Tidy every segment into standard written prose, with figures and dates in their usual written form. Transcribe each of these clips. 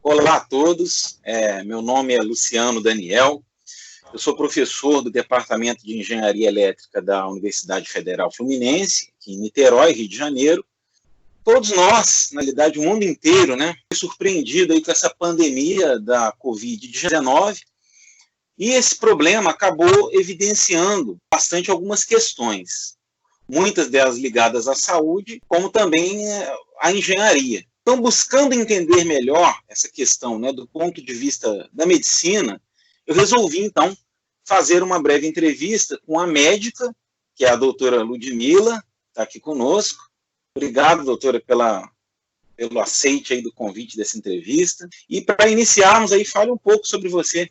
Olá a todos, meu nome é Luciano Daniel, eu sou professor do Departamento de Engenharia Elétrica da Universidade Federal Fluminense, aqui em Niterói, Rio de Janeiro. Todos nós, na realidade, o mundo inteiro, né, foi surpreendido aí com essa pandemia da Covid-19, e esse problema acabou evidenciando bastante algumas questões, muitas delas ligadas à saúde, como também à engenharia. Então, buscando entender melhor essa questão, né, do ponto de vista da medicina, eu resolvi, então, fazer uma breve entrevista com a médica, que é a doutora Ludmila, está aqui conosco. Obrigado, doutora, pelo aceite aí do convite dessa entrevista. E para iniciarmos aí, fale um pouco sobre você.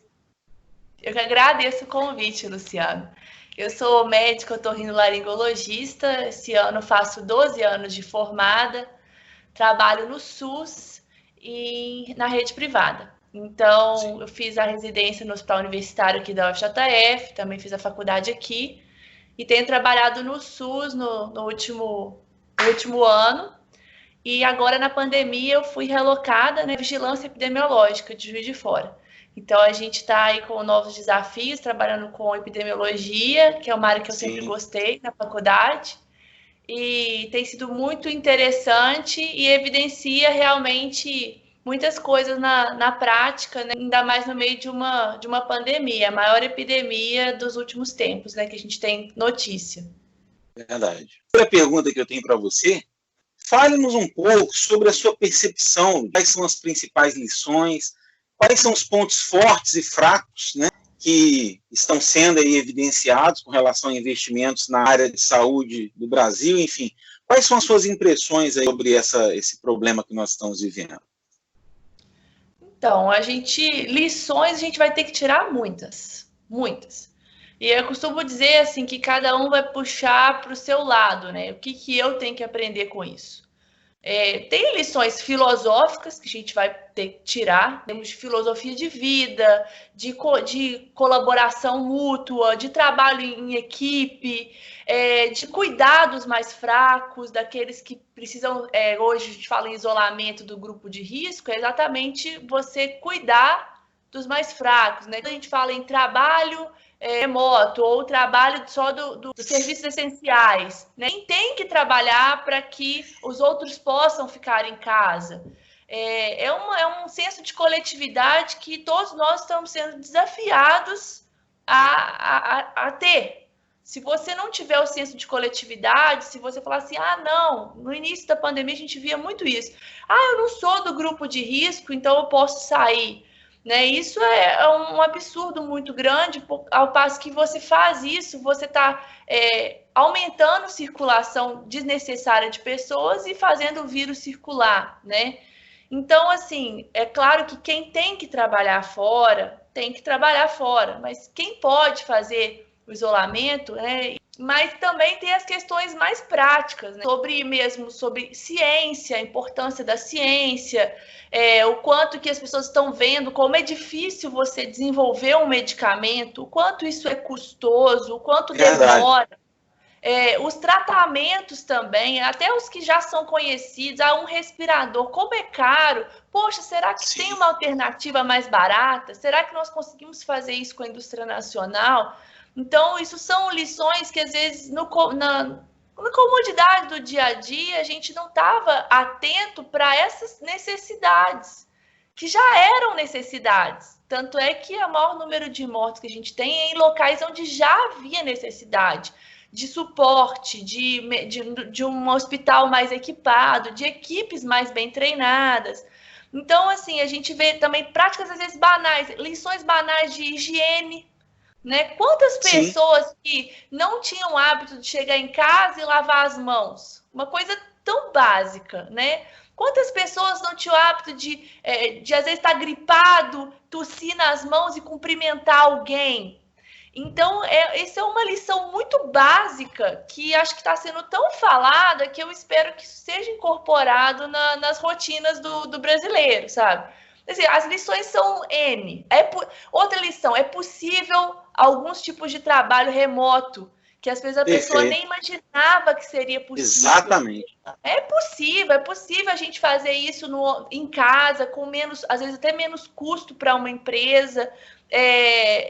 Eu que agradeço o convite, Luciano. Eu sou médica otorrinolaringologista, esse ano faço 12 anos de formada, trabalho no SUS e na rede privada. Então, eu fiz a residência no Hospital Universitário aqui da UFJF, também fiz a faculdade aqui, e tenho trabalhado no SUS no último ano. E agora, na pandemia, eu fui relocada na vigilância epidemiológica de Juiz de Fora. Então, a gente está aí com novos desafios, trabalhando com epidemiologia, que é uma área que eu sempre gostei na faculdade. E tem sido muito interessante e evidencia realmente muitas coisas na prática, né? Ainda mais no meio de uma pandemia, a maior epidemia dos últimos tempos, né, que a gente tem notícia. Verdade. Outra pergunta que eu tenho para você, fale-nos um pouco sobre a sua percepção, quais são as principais lições, quais são os pontos fortes e fracos, né, que estão sendo aí evidenciados com relação a investimentos na área de saúde do Brasil, enfim. Quais são as suas impressões aí sobre esse problema que nós estamos vivendo? Então, lições a gente vai ter que tirar muitas. E eu costumo dizer assim que cada um vai puxar para o seu lado, né? O que eu tenho que aprender com isso? Tem lições filosóficas que a gente vai ter que tirar, temos de filosofia de vida, de colaboração mútua, de trabalho em equipe, de cuidar dos mais fracos, daqueles que precisam, hoje a gente fala em isolamento do grupo de risco, é exatamente você cuidar dos mais fracos, né? Quando a gente fala em trabalho remoto ou trabalho só dos serviços essenciais, né? Quem tem que trabalhar para que os outros possam ficar em casa. É um senso de coletividade que todos nós estamos sendo desafiados a ter. Se você não tiver o senso de coletividade, se você falar assim, não, no início da pandemia a gente via muito isso. Eu não sou do grupo de risco, então eu posso sair. Né? Isso é um absurdo muito grande, ao passo que você faz isso, você está aumentando a circulação desnecessária de pessoas e fazendo o vírus circular, né? Então, assim, é claro que quem tem que trabalhar fora, tem que trabalhar fora, mas quem pode fazer o isolamento, né? Mas também tem as questões mais práticas, né? sobre ciência, a importância da ciência, o quanto que as pessoas estão vendo, como é difícil você desenvolver um medicamento, o quanto isso é custoso, o quanto demora. Os tratamentos também, até os que já são conhecidos, um respirador, como é caro. Poxa, será que tem uma alternativa mais barata? Será que nós conseguimos fazer isso com a indústria nacional? Então, isso são lições que, às vezes, na comodidade do dia a dia, a gente não estava atento para essas necessidades, que já eram necessidades. Tanto é que o maior número de mortes que a gente tem é em locais onde já havia necessidade de suporte, de um hospital mais equipado, de equipes mais bem treinadas. Então, assim, a gente vê também práticas, às vezes, banais, lições banais de higiene, né? Quantas pessoas que não tinham hábito de chegar em casa e lavar as mãos? Uma coisa tão básica, né? Quantas pessoas não tinham hábito de às vezes, estar gripado, tossir nas mãos e cumprimentar alguém? Então, isso é uma lição muito básica que acho que está sendo tão falada que eu espero que isso seja incorporado nas rotinas do brasileiro, sabe? Assim, as lições são N. Outra lição, é possível alguns tipos de trabalho remoto que às vezes a pessoa nem imaginava que seria possível. Exatamente. É possível a gente fazer isso em casa, com menos, às vezes até menos custo para uma empresa.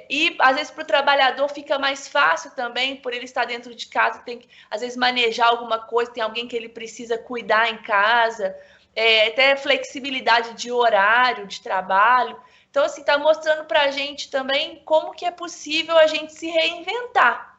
E às vezes para o trabalhador fica mais fácil também, por ele estar dentro de casa, tem que às vezes manejar alguma coisa, tem alguém que ele precisa cuidar em casa, até flexibilidade de horário, de trabalho. Então, assim, está mostrando para a gente também como que é possível a gente se reinventar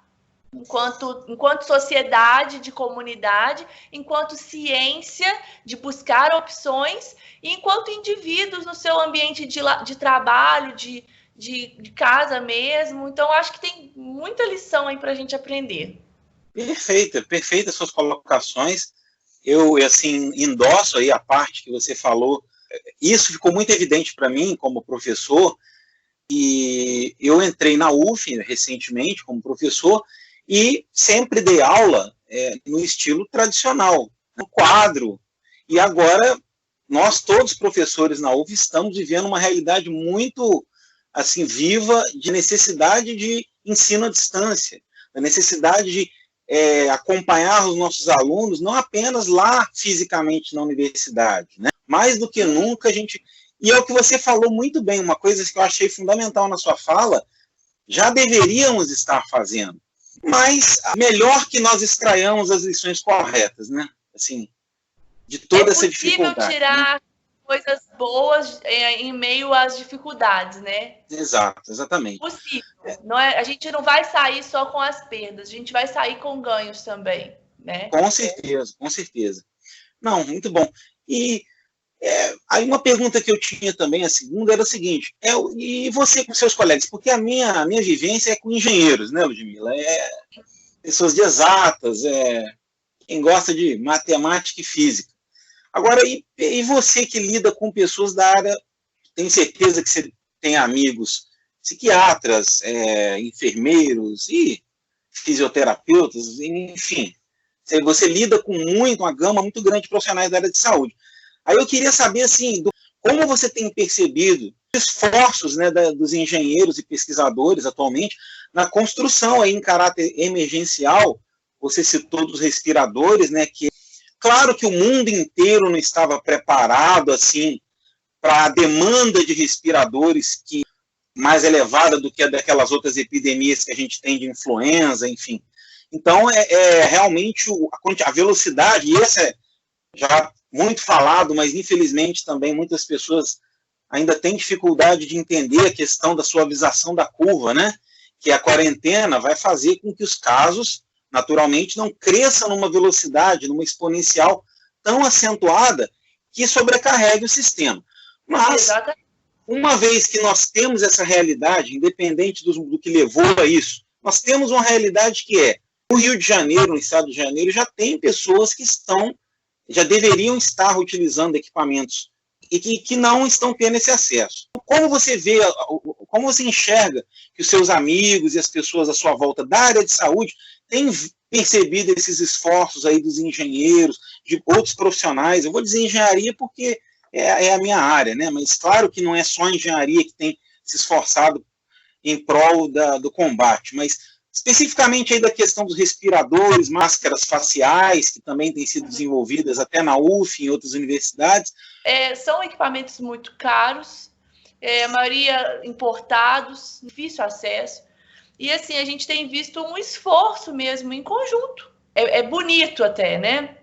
enquanto sociedade, de comunidade, enquanto ciência, de buscar opções, e enquanto indivíduos no seu ambiente de trabalho, de casa mesmo. Então, acho que tem muita lição aí para a gente aprender. Perfeita suas colocações. Eu, assim, endosso aí a parte que você falou. Isso ficou muito evidente para mim como professor, e eu entrei na UF recentemente como professor e sempre dei aula no estilo tradicional, no quadro. E agora, nós todos professores na UF estamos vivendo uma realidade muito assim, viva, de necessidade de ensino à distância, da necessidade de acompanhar os nossos alunos, não apenas lá fisicamente na universidade, né? Mais do que nunca a gente... E é o que você falou muito bem, uma coisa que eu achei fundamental na sua fala, já deveríamos estar fazendo, mas melhor que nós extraiamos as lições corretas, né? Assim, de toda essa dificuldade. É possível tirar coisas boas em meio às dificuldades, né? Exato, exatamente. Possível. Não é, a gente não vai sair só com as perdas, a gente vai sair com ganhos também, né? Com certeza, com certeza. Não, muito bom. E aí uma pergunta que eu tinha também, a segunda, era o seguinte, e você com seus colegas? Porque a minha vivência é com engenheiros, né, Ludmila? Pessoas de exatas, quem gosta de matemática e física. Agora, e você que lida com pessoas da área, tenho certeza que você tem amigos psiquiatras, enfermeiros e fisioterapeutas, enfim, você lida com uma gama muito grande de profissionais da área de saúde. Aí eu queria saber, assim, como você tem percebido os esforços, né, dos engenheiros e pesquisadores atualmente na construção aí, em caráter emergencial. Você citou dos respiradores, né, que claro que o mundo inteiro não estava preparado assim para a demanda de respiradores que mais elevada do que a daquelas outras epidemias que a gente tem de influenza, enfim. Então, realmente a velocidade, e esse é já muito falado, mas infelizmente também muitas pessoas ainda têm dificuldade de entender a questão da suavização da curva, né? Que a quarentena vai fazer com que os casos, naturalmente, não cresçam numa velocidade, numa exponencial tão acentuada que sobrecarregue o sistema. Mas, uma vez que nós temos essa realidade, independente do que levou a isso, nós temos uma realidade que no Rio de Janeiro, no estado de Janeiro, já tem pessoas que já deveriam estar utilizando equipamentos e que não estão tendo esse acesso. Como você vê, como você enxerga que os seus amigos e as pessoas à sua volta da área de saúde têm percebido esses esforços aí dos engenheiros, de outros profissionais? Eu vou dizer engenharia porque é a minha área, né? Mas claro que não é só a engenharia que tem se esforçado em prol do combate, mas especificamente aí da questão dos respiradores, máscaras faciais, que também têm sido desenvolvidas até na UF e em outras universidades. São equipamentos muito caros, a maioria importados, difícil acesso. E assim, a gente tem visto um esforço mesmo em conjunto. É bonito até, né?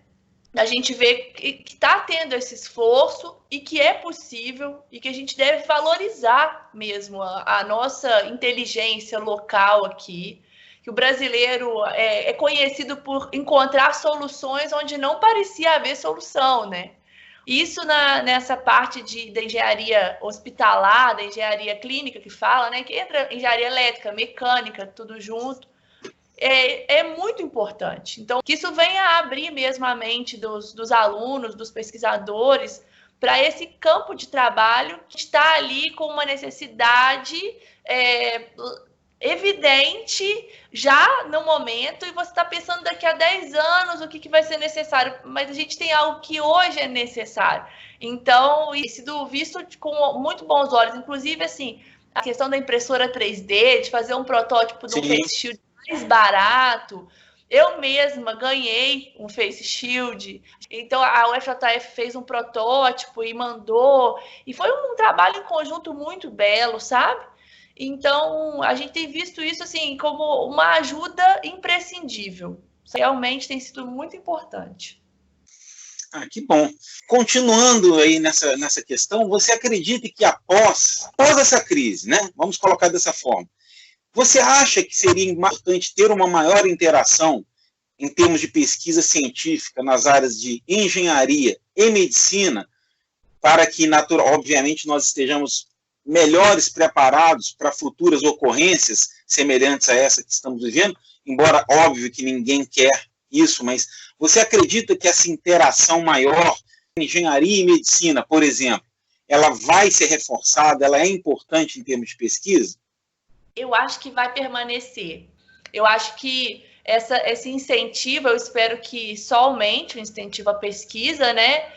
A gente vê que está tendo esse esforço e que é possível e que a gente deve valorizar mesmo a nossa inteligência local aqui, que o brasileiro é conhecido por encontrar soluções onde não parecia haver solução, né? Isso nessa parte da engenharia hospitalar, da engenharia clínica que fala, né? Que entra engenharia elétrica, mecânica, tudo junto. É muito importante. Então, que isso venha a abrir mesmo a mente dos alunos, dos pesquisadores, para esse campo de trabalho que está ali com uma necessidade evidente já no momento, e você está pensando daqui a 10 anos o que vai ser necessário, mas a gente tem algo que hoje é necessário. Então, e sido visto com muito bons olhos, inclusive, assim, a questão da impressora 3D, de fazer um protótipo de um face shield mais barato. Eu mesma ganhei um face shield, então a UFJF fez um protótipo e mandou, e foi um trabalho em conjunto muito belo, sabe? Então, a gente tem visto isso assim como uma ajuda imprescindível. Realmente tem sido muito importante. Ah, que bom. Continuando aí nessa questão, você acredita que após essa crise, né? Vamos colocar dessa forma, você acha que seria importante ter uma maior interação em termos de pesquisa científica nas áreas de engenharia e medicina, para que, obviamente, nós estejamos melhores preparados para futuras ocorrências semelhantes a essa que estamos vivendo, embora óbvio que ninguém quer isso, mas você acredita que essa interação maior em engenharia e medicina, por exemplo, ela vai ser reforçada, ela é importante em termos de pesquisa? Eu acho que vai permanecer. Eu acho que esse incentivo, eu espero que só aumente o incentivo à pesquisa, né?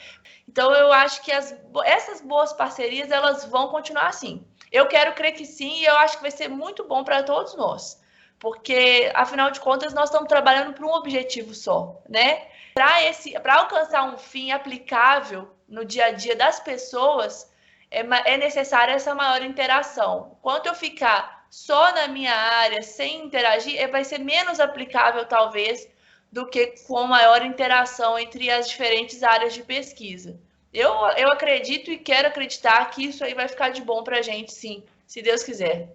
Então, eu acho que essas boas parcerias, elas vão continuar assim. Eu quero crer que sim, e eu acho que vai ser muito bom para todos nós. Porque, afinal de contas, nós estamos trabalhando para um objetivo só, né? Para alcançar um fim aplicável no dia a dia das pessoas, é necessária essa maior interação. Enquanto eu ficar só na minha área, sem interagir, vai ser menos aplicável, talvez, do que com maior interação entre as diferentes áreas de pesquisa. Eu acredito e quero acreditar que isso aí vai ficar de bom para a gente, sim, se Deus quiser.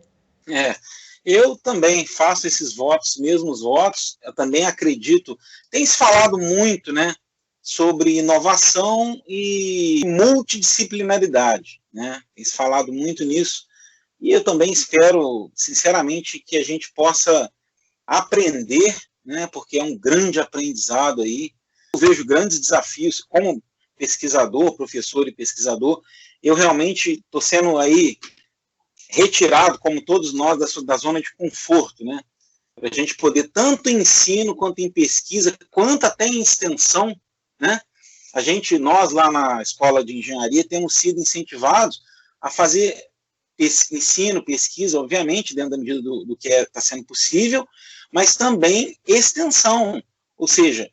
Eu também faço esses votos, mesmos votos, eu também acredito. Tem se falado muito, né, sobre inovação e multidisciplinaridade, né? Tem se falado muito nisso, e eu também espero, sinceramente, que a gente possa aprender, né, porque é um grande aprendizado aí. Eu vejo grandes desafios como pesquisador, professor e pesquisador. Eu realmente estou sendo aí retirado, como todos nós, da zona de conforto, né, para a gente poder, tanto em ensino, quanto em pesquisa, quanto até em extensão, né, nós lá na Escola de Engenharia temos sido incentivados a fazer ensino, pesquisa, obviamente, dentro da medida do que está sendo possível, mas também extensão, ou seja,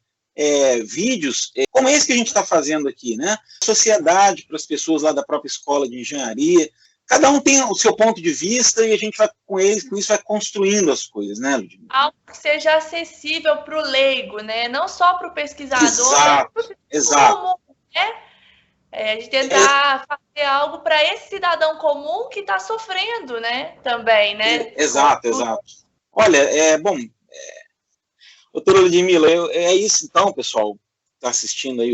vídeos como esse que a gente está fazendo aqui, né? Sociedade para as pessoas lá da própria escola de engenharia, cada um tem o seu ponto de vista e a gente vai com isso vai construindo as coisas, né, Ludmila? Algo que seja acessível para o leigo, né? Não só para o pesquisador, exato, mas para o exato. comum, né? De tentar fazer algo para esse cidadão comum que está sofrendo, né? Também, né? Exato. Olha, doutora Ludmila, é isso então, pessoal, está assistindo aí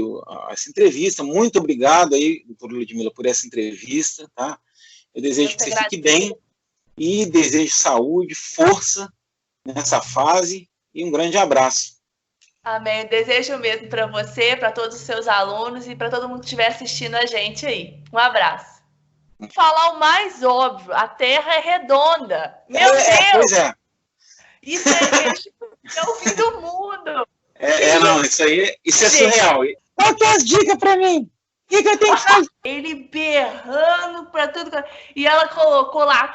essa entrevista. Muito obrigado aí, doutora Ludmila, por essa entrevista, tá? Eu desejo que você fique bem e desejo saúde, força nessa fase e um grande abraço. Amém. Eu desejo mesmo para você, para todos os seus alunos e para todo mundo que estiver assistindo a gente aí. Um abraço. Vou falar o mais óbvio, a Terra é redonda. Meu Deus! Pois é. Isso é o fim do mundo. Não, isso é surreal. Qual que é as dicas para mim? O que eu tenho que fazer? Ele berrando para tudo. E ela colocou lá.